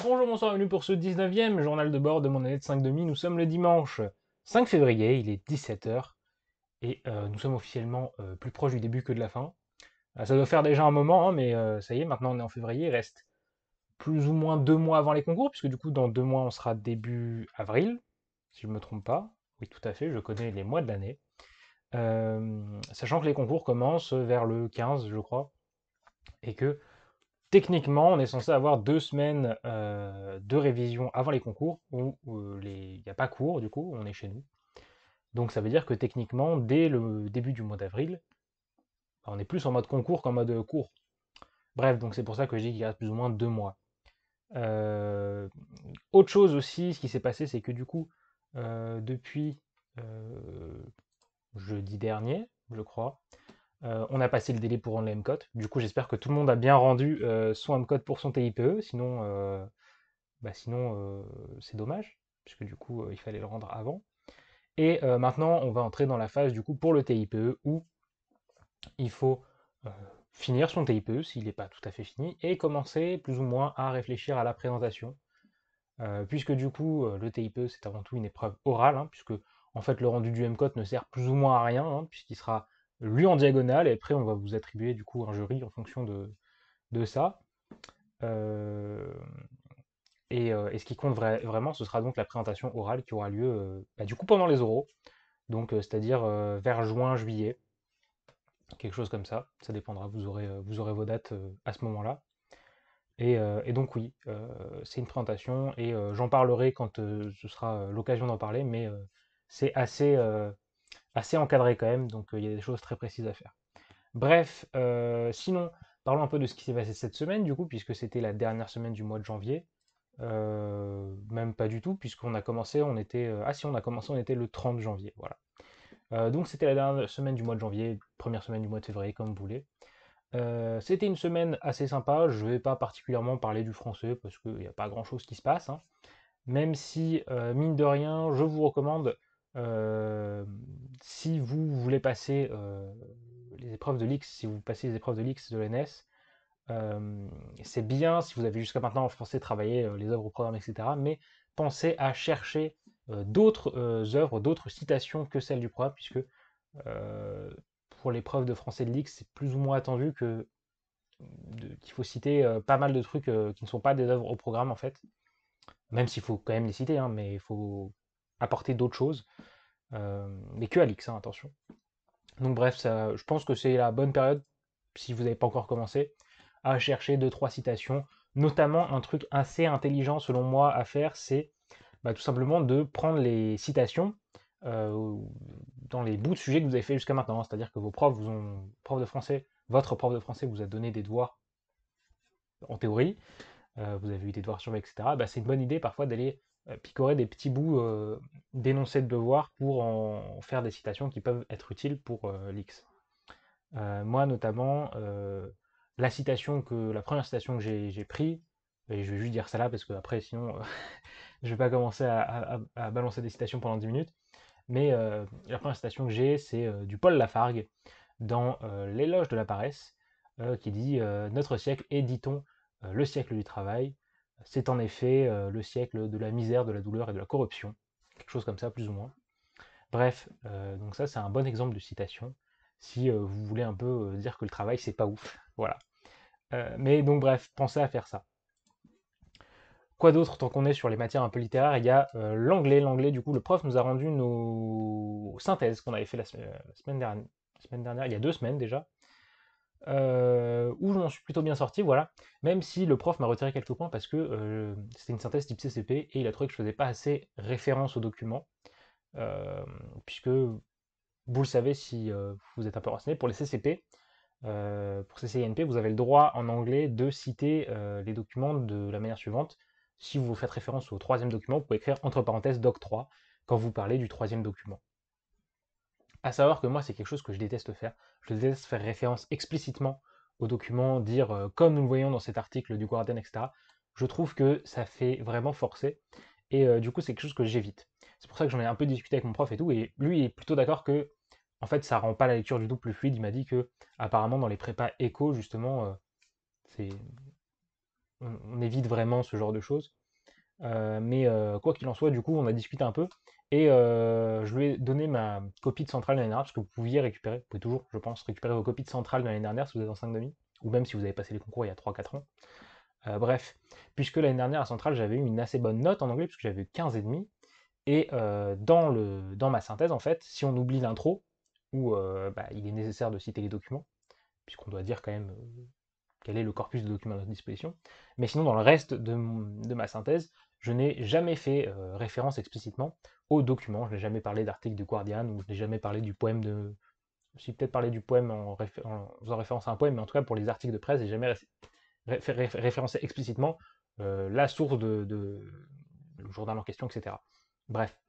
Bonjour, bonsoir, bienvenue pour ce 19e journal de bord de mon année de 5,5. Nous sommes le dimanche 5 février, il est 17 heures et nous sommes officiellement plus proche du début que de la fin. Ça doit faire déjà un moment, hein, mais ça y est, maintenant on est en février, il reste plus ou moins 2 mois avant les concours, puisque du coup dans 2 mois on sera début avril, si je ne me trompe pas. Oui, tout à fait, je connais les mois de l'année. Sachant que les concours commencent vers le 15, je crois, et que techniquement, on est censé avoir 2 semaines de révision avant les concours, où il n'y a pas cours, du coup, on est chez nous. Donc ça veut dire que techniquement, dès le début du mois d'avril, on est plus en mode concours qu'en mode cours. Bref, donc c'est pour ça que je dis qu'il reste plus ou moins 2 mois. Euh, Autre chose aussi, ce qui s'est passé, c'est que du coup, depuis jeudi dernier, je crois, on a passé le délai pour rendre les MCOT. Du coup, j'espère que tout le monde a bien rendu son MCOT pour son TIPE, sinon, c'est dommage, puisque du coup, il fallait le rendre avant. Et maintenant, on va entrer dans la phase du coup pour le TIPE où il faut euh, finir son TIPE s'il n'est pas tout à fait fini et commencer plus ou moins à réfléchir à la présentation. Puisque du coup, le TIPE c'est avant tout une épreuve orale, hein, puisque en fait le rendu du MCOT ne sert plus ou moins à rien, hein, puisqu'il sera lu en diagonale et après on va vous attribuer du coup un jury en fonction de ça. Euh, et ce qui compte vraiment, ce sera donc la présentation orale qui aura lieu du coup pendant les oraux, donc c'est-à-dire vers juin, juillet, quelque chose comme ça. Ça dépendra, vous aurez vos dates à ce moment-là. Et donc oui, c'est une présentation et j'en parlerai quand ce sera l'occasion d'en parler, mais c'est assez encadré quand même, donc il y a des choses très précises à faire. Bref, sinon, parlons un peu de ce qui s'est passé cette semaine, du coup, puisque c'était la dernière semaine du mois de janvier. Même pas du tout, puisqu'on a commencé, on était. Ah si, on a commencé, on était le 30 janvier, voilà. Donc c'était la dernière semaine du mois de janvier, première semaine du mois de février, comme vous voulez. C'était une semaine assez sympa, je ne vais pas particulièrement parler du français, parce qu'il n'y a pas grand-chose qui se passe, hein. Même si, mine de rien, je vous recommande, euh, si vous voulez passer les épreuves de l'X, si vous passez les épreuves de l'X de l'ENS, euh, c'est bien si vous avez jusqu'à maintenant en français travaillé les œuvres au programme, etc. Mais pensez à chercher d'autres œuvres, d'autres citations que celles du programme, puisque euh, pour l'épreuve de français de l'X, c'est plus ou moins attendu qu'il faut citer pas mal de trucs qui ne sont pas des œuvres au programme en fait. Même s'il faut quand même les citer, hein, mais il faut apporter d'autres choses. Mais que à l'X, hein, attention. Donc bref, ça, je pense que c'est la bonne période, si vous n'avez pas encore commencé, à chercher deux trois citations. Notamment, un truc assez intelligent selon moi à faire, c'est tout simplement de prendre les citations euh, dans les bouts de sujets que vous avez fait jusqu'à maintenant. C'est-à-dire que vos profs vous ont, prof de français, votre prof de français vous a donné des devoirs en théorie, vous avez eu des devoirs sur etc. C'est une bonne idée parfois d'aller picorer des petits bouts d'énoncés de devoirs pour en faire des citations qui peuvent être utiles pour l'X. Moi, notamment, la première citation que j'ai prise, et je vais juste dire ça là parce que après, sinon, je vais pas commencer à balancer des citations pendant 10 minutes. Mais la première citation que j'ai, c'est du Paul Lafargue dans L'éloge de la paresse, qui dit Notre siècle est, dit-on, le siècle du travail. C'est en effet le siècle de la misère, de la douleur et de la corruption. Quelque chose comme ça, plus ou moins. Bref, donc ça c'est un bon exemple de citation si vous voulez un peu dire que le travail c'est pas ouf. Voilà. Mais donc bref, pensez à faire ça. Quoi d'autre tant qu'on est sur les matières un peu littéraires, il y a l'anglais. L'anglais, du coup, le prof nous a rendu nos synthèses qu'on avait fait la semaine dernière, il y a 2 semaines déjà, où je m'en suis plutôt bien sorti, voilà. Même si le prof m'a retiré quelques points parce que c'était une synthèse type CCP et il a trouvé que je faisais pas assez référence au document, euh, puisque vous le savez si vous êtes un peu renseigné, pour les CCP, pour CCINP, vous avez le droit en anglais de citer les documents de la manière suivante. Si vous faites référence au troisième document, vous pouvez écrire entre parenthèses doc 3 quand vous parlez du troisième document. À savoir que moi, c'est quelque chose que je déteste faire. Je déteste faire référence explicitement au document, dire comme nous le voyons dans cet article du Guardian, etc. Je trouve que ça fait vraiment forcer. Et du coup, c'est quelque chose que j'évite. C'est pour ça que j'en ai un peu discuté avec mon prof et tout. Et lui, il est plutôt d'accord que, en fait, ça rend pas la lecture du tout plus fluide. Il m'a dit que, apparemment, dans les prépas éco, justement, c'est on évite vraiment ce genre de choses. Mais quoi qu'il en soit, du coup, on a discuté un peu et je lui ai donné ma copie de centrale de l'année dernière parce que vous pouviez récupérer, vous pouvez toujours, je pense, récupérer vos copies de centrale de l'année dernière si vous êtes en 5 demi, ou même si vous avez passé les concours il y a 3 4 ans. Bref, puisque l'année dernière à centrale, j'avais eu une assez bonne note en anglais puisque j'avais eu 15,5 et dans ma synthèse, en fait, si on oublie l'intro, où bah, il est nécessaire de citer les documents, puisqu'on doit dire quand même quel est le corpus de documents à notre disposition. Mais sinon, dans le reste de ma synthèse, je n'ai jamais fait référence explicitement aux documents. Je n'ai jamais parlé d'article du Guardian, ou je n'ai jamais parlé du poème de. Je peut-être parlé du poème en faisant référence à un poème, mais en tout cas pour les articles de presse, j'ai jamais référencé explicitement la source le journal en question, etc. Bref,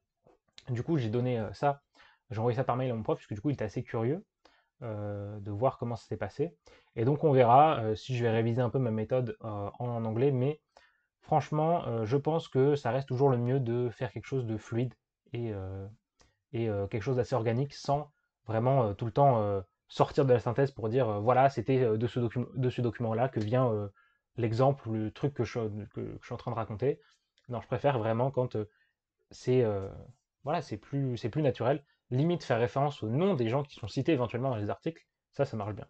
du coup, j'ai donné ça, j'ai envoyé ça par mail à mon prof, puisque du coup, il était assez curieux de voir comment ça s'est passé. Et donc on verra si je vais réviser un peu ma méthode en anglais, mais franchement, je pense que ça reste toujours le mieux de faire quelque chose de fluide et, quelque chose d'assez organique sans vraiment tout le temps sortir de la synthèse pour dire voilà, c'était de ce document-là que vient l'exemple, le truc que je suis en train de raconter. Non, je préfère vraiment quand c'est voilà, c'est plus naturel. Limite faire référence au nom des gens qui sont cités éventuellement dans les articles, ça marche bien.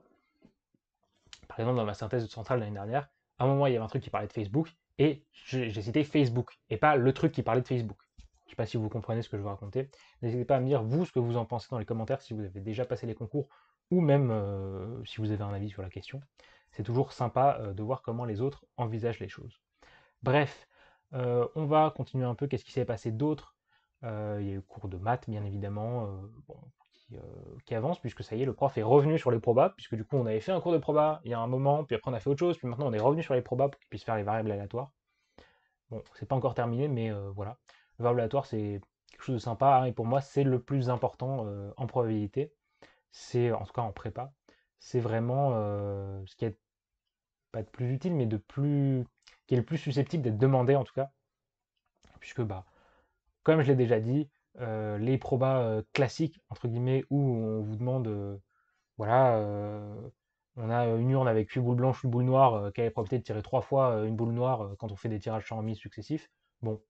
Par exemple, dans ma synthèse de centrale l'année dernière, à un moment, il y avait un truc qui parlait de Facebook, et j'ai cité Facebook, et pas le truc qui parlait de Facebook. Je ne sais pas si vous comprenez ce que je veux raconter. N'hésitez pas à me dire, vous, ce que vous en pensez dans les commentaires, si vous avez déjà passé les concours, ou même si vous avez un avis sur la question. C'est toujours sympa de voir comment les autres envisagent les choses. Bref, on va continuer un peu. Qu'est-ce qui s'est passé d'autre? Il y a eu cours de maths, bien évidemment, bon, qui avance, puisque ça y est, le prof est revenu sur les probas, puisque du coup, on avait fait un cours de proba il y a un moment, puis après, on a fait autre chose, puis maintenant, on est revenu sur les probas pour qu'ils puissent faire les variables aléatoires. Bon, c'est pas encore terminé, mais voilà. Le variable aléatoire, c'est quelque chose de sympa, hein, et pour moi, c'est le plus important en probabilité. C'est, en tout cas en prépa, c'est vraiment ce qui est pas de plus utile, mais de plus qui est le plus susceptible d'être demandé en tout cas, puisque bah, comme je l'ai déjà dit, les probas classiques, entre guillemets, où on vous demande, voilà, on a une urne avec 8 boules blanches, 8 boules noires, quelle est la probabilité de tirer 3 fois une boule noire quand on fait des tirages sans remise successifs. Bon,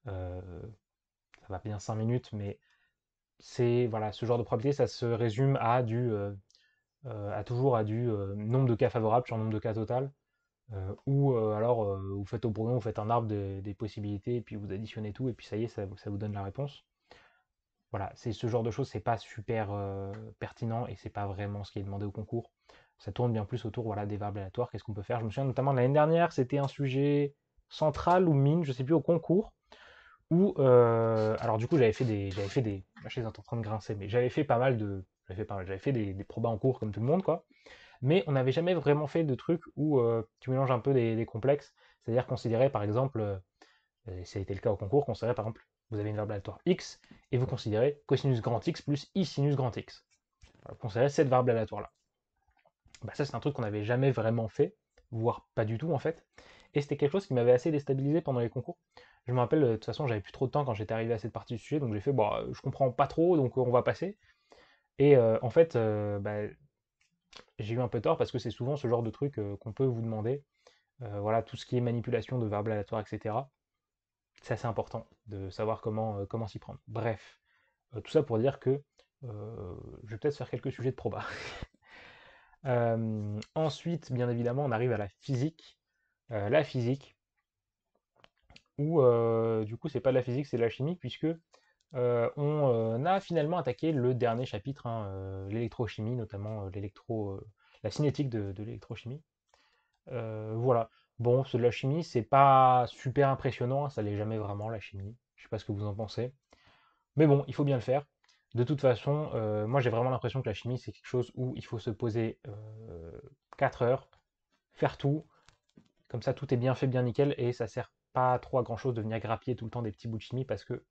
euh, ça va bien 5 minutes, mais c'est voilà, ce genre de probabilité, ça se résume toujours à du nombre de cas favorables sur nombre de cas total. Ou alors vous faites au brouillon, vous faites un arbre des possibilités, et puis vous additionnez tout, et puis ça y est, ça vous donne la réponse. Voilà, c'est ce genre de choses, c'est pas super pertinent, et c'est pas vraiment ce qui est demandé au concours. Ça tourne bien plus autour voilà, des variables aléatoires, qu'est-ce qu'on peut faire. Je me souviens notamment l'année dernière, c'était un sujet central ou mine, je sais plus, au concours, où, alors du coup ma chaise est en train de grincer, mais j'avais fait des probas en cours comme tout le monde, quoi. Mais on n'avait jamais vraiment fait de trucs où tu mélanges un peu des complexes, c'est-à-dire considérer par exemple, ça a été le cas au concours, considérer par exemple, vous avez une variable aléatoire x, et vous considérez cosinus grand X plus i sinus grand X. Voilà, vous considérez cette variable aléatoire-là. Bah, ça, c'est un truc qu'on n'avait jamais vraiment fait, voire pas du tout en fait, et c'était quelque chose qui m'avait assez déstabilisé pendant les concours. Je me rappelle, de toute façon, j'avais plus trop de temps quand j'étais arrivé à cette partie du sujet, donc j'ai fait, bon, je comprends pas trop, donc on va passer. Et en fait, bah, j'ai eu un peu tort parce que c'est souvent ce genre de truc qu'on peut vous demander. Voilà, tout ce qui est manipulation de variables aléatoires, etc. C'est assez important de savoir comment s'y prendre. Bref, tout ça pour dire que je vais peut-être faire quelques sujets de proba. Ensuite, bien évidemment, on arrive à la physique. La physique, où du coup, c'est pas de la physique, c'est de la chimie, puisque on a finalement attaqué le dernier chapitre, hein, l'électrochimie, notamment la cinétique de l'électrochimie. Voilà. Bon, c'est de la chimie, c'est pas super impressionnant, hein, ça l'est jamais vraiment la chimie. Je sais pas ce que vous en pensez. Mais bon, il faut bien le faire. De toute façon, moi j'ai vraiment l'impression que la chimie c'est quelque chose où il faut se poser 4 heures, faire tout, comme ça tout est bien fait, bien nickel, et ça sert pas trop à grand chose de venir grappiller tout le temps des petits bouts de chimie parce que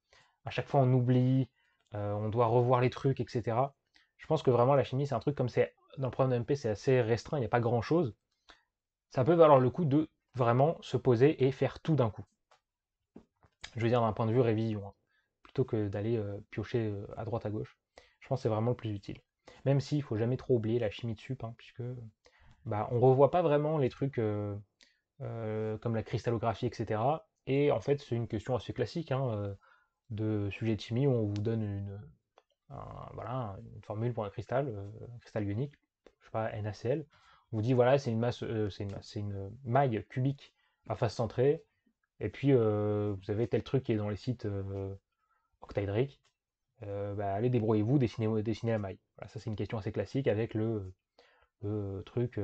à chaque fois on oublie, on doit revoir les trucs, etc. Je pense que vraiment la chimie c'est un truc comme c'est dans le programme de MP c'est assez restreint, il n'y a pas grand chose. Ça peut valoir le coup de vraiment se poser et faire tout d'un coup. Je veux dire d'un point de vue révision, hein, plutôt que d'aller piocher à droite à gauche. Je pense que c'est vraiment le plus utile. Même s'il ne faut jamais trop oublier la chimie de sup, hein, puisque bah, on revoit pas vraiment les trucs comme la cristallographie, etc. Et en fait, c'est une question assez classique hein, de sujet de chimie où on vous donne voilà, une formule pour un cristal ionique, je sais pas, NaCl. On vous dit voilà, c'est une masse, c'est une maille cubique à face centrée, et puis vous avez tel truc qui est dans les sites octaédriques. Bah, allez, débrouillez-vous, dessinez la maille. Voilà, ça c'est une question assez classique avec le truc,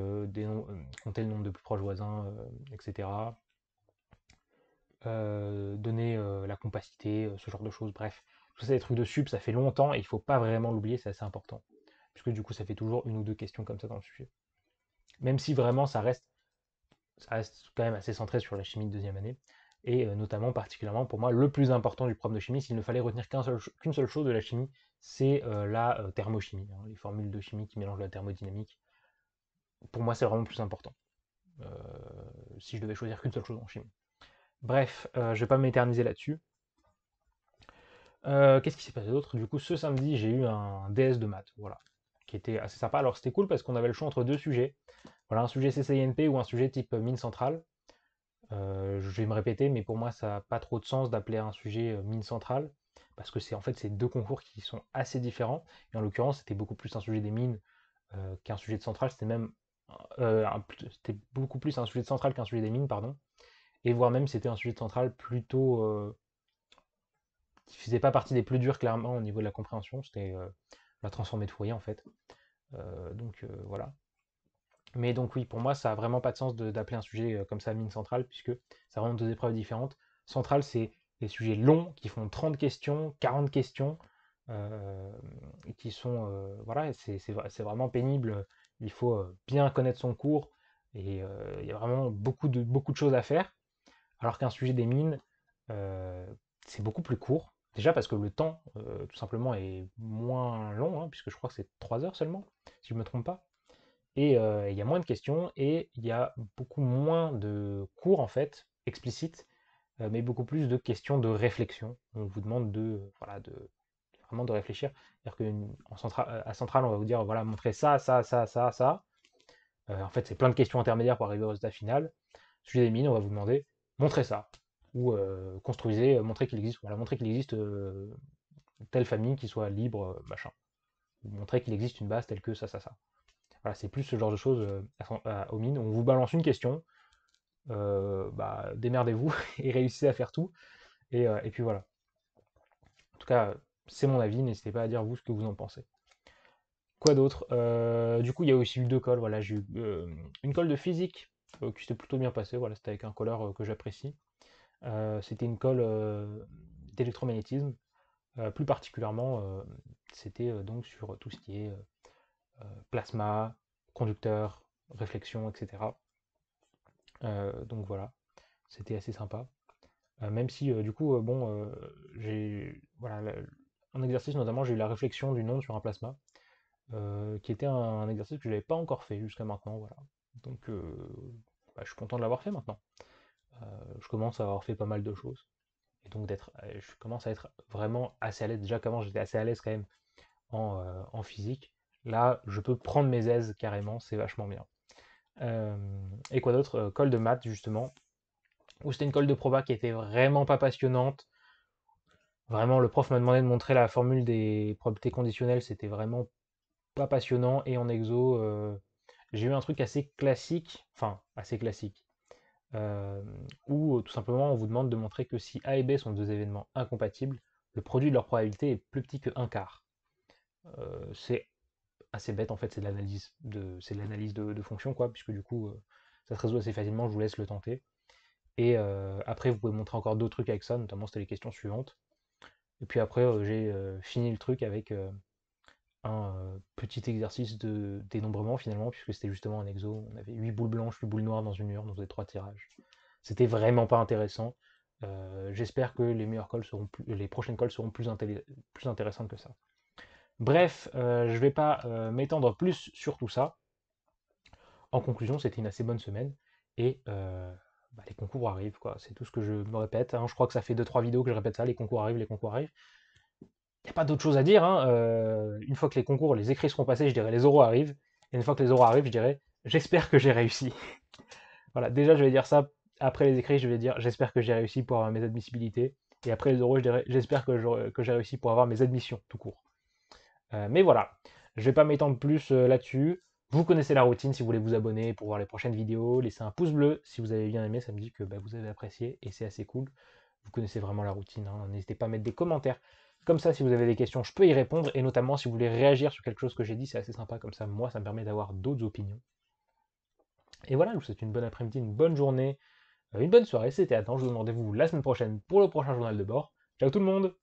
compter le nombre de plus proches voisins, etc. Donner la compacité, ce genre de choses, bref. Tout ça, c'est des trucs de sup, ça fait longtemps et il faut pas vraiment l'oublier, c'est assez important. Puisque du coup, ça fait toujours une ou deux questions comme ça dans le sujet. Même si vraiment ça reste quand même assez centré sur la chimie de deuxième année. Et notamment, particulièrement, pour moi, le plus important du prof de chimie, s'il ne fallait retenir qu'une seule chose de la chimie, c'est la thermochimie, hein, les formules de chimie qui mélangent la thermodynamique. Pour moi, c'est vraiment le plus important. euh, si je devais choisir qu'une seule chose en chimie. Bref, je vais pas m'éterniser là-dessus. Qu'est-ce qui s'est passé d'autre? Du coup, ce samedi, j'ai eu un DS de maths, voilà, qui était assez sympa. Alors, c'était cool parce qu'on avait le choix entre deux sujets. Voilà, un sujet CCINP ou un sujet type mine centrale. Je vais me répéter, mais pour moi, ça n'a pas trop de sens d'appeler un sujet mine centrale, parce que c'est en fait c'est deux concours qui sont assez différents. Et en l'occurrence, c'était beaucoup plus un sujet des mines qu'un sujet de centrale. C'était même c'était beaucoup plus un sujet de centrale qu'un sujet des mines, pardon. Et voire même c'était un sujet de centrale plutôt qui faisait pas partie des plus durs clairement au niveau de la compréhension. C'était la transformée de Fourier en fait. Donc voilà. Mais donc oui, pour moi, ça a vraiment pas de sens d'appeler un sujet comme ça mine centrale, puisque ça vraiment deux épreuves différentes. Centrale, c'est des sujets longs qui font 30 questions, 40 questions, et qui sont voilà, c'est vraiment pénible. Il faut bien connaître son cours et il y a vraiment beaucoup de choses à faire. Alors qu'un sujet des mines, euh, c'est beaucoup plus court. Déjà parce que le temps, tout simplement, est moins long, hein, puisque je crois que c'est 3 heures seulement, si je ne me trompe pas. Et il y a moins de questions et il y a beaucoup moins de cours, en fait, explicites, mais beaucoup plus de questions de réflexion. On vous demande voilà, vraiment de réfléchir. C'est-à-dire qu'à Centrale, on va vous dire, voilà, montrez ça, ça, ça, ça, ça. En fait, c'est plein de questions intermédiaires pour arriver au résultat final. Sujet des mines, on va vous demander, montrez ça. Ou construisez, montrer qu'il existe telle famille qui soit libre, machin. Ou montrer qu'il existe une base telle que ça, ça, ça. Voilà, c'est plus ce genre de choses aux mines. On vous balance une question, bah, démerdez-vous et réussissez à faire tout. Et puis voilà. En tout cas, c'est mon avis, n'hésitez pas à dire vous ce que vous en pensez. Quoi d'autre? Du coup, il y a aussi eu deux cols. Voilà, j'ai eu une colle de physique qui s'était plutôt bien passée. Voilà, c'était avec un colleur que j'apprécie. C'était une colle d'électromagnétisme. Plus particulièrement, c'était donc sur tout ce qui est plasma, conducteur, réflexion, etc. Donc voilà, c'était assez sympa. Même si du coup, bon, j'ai voilà, un exercice notamment, j'ai eu la réflexion d'une onde sur un plasma, qui était un exercice que je n'avais pas encore fait jusqu'à maintenant, voilà. Donc bah, je suis content de l'avoir fait maintenant. Je commence à avoir fait pas mal de choses. Et donc je commence à être vraiment assez à l'aise. Déjà qu'avant j'étais assez à l'aise quand même en physique. Là, je peux prendre mes aises carrément, c'est vachement bien. Euh, et quoi d'autre? Colle de maths justement, où c'était une colle de proba qui était vraiment pas passionnante. Vraiment, le prof m'a demandé de montrer la formule des probabilités conditionnelles, c'était vraiment pas passionnant. Et en exo, j'ai eu un truc assez classique, enfin assez classique, euh, où tout simplement on vous demande de montrer que si A et B sont deux événements incompatibles, le produit de leur probabilité est plus petit que un quart. C'est assez bête en fait, c'est de l'analyse de fonctions quoi, puisque du coup ça se résout assez facilement, je vous laisse le tenter. Et après vous pouvez montrer encore d'autres trucs avec ça, notamment c'était les questions suivantes. Et puis après j'ai fini le truc avec un petit exercice de dénombrement finalement, puisque c'était justement un exo, on avait 8 boules blanches, 8 boules noires dans une urne, on faisait 3 tirages. C'était vraiment pas intéressant. J'espère que les prochaines calls seront plus intéressantes que ça. Bref, je vais pas m'étendre plus sur tout ça. En conclusion, c'était une assez bonne semaine et bah, les concours arrivent, quoi. C'est tout ce que je me répète, hein. Je crois que ça fait 2-3 vidéos que je répète ça, les concours arrivent, les concours arrivent. Il n'y a pas d'autre chose à dire, hein. Une fois que les écrits seront passés, je dirais les oraux arrivent. Et une fois que les oraux arrivent, je dirais j'espère que j'ai réussi. Voilà, déjà, je vais dire ça. Après les écrits, je vais dire j'espère que j'ai réussi pour avoir mes admissibilités. Et après les oraux, je dirais j'espère que j'ai réussi pour avoir mes admissions, tout court. Mais voilà, je vais pas m'étendre plus là-dessus. Vous connaissez la routine si vous voulez vous abonner pour voir les prochaines vidéos. Laissez un pouce bleu si vous avez bien aimé, ça me dit que bah, vous avez apprécié et c'est assez cool. Vous connaissez vraiment la routine, hein. N'hésitez pas à mettre des commentaires. Comme ça, si vous avez des questions, je peux y répondre. Et notamment, si vous voulez réagir sur quelque chose que j'ai dit, c'est assez sympa. Comme ça, moi, ça me permet d'avoir d'autres opinions. Et voilà, je vous souhaite une bonne après-midi, une bonne journée, une bonne soirée. C'était Adam. Je vous donne rendez-vous la semaine prochaine pour le prochain journal de bord. Ciao tout le monde!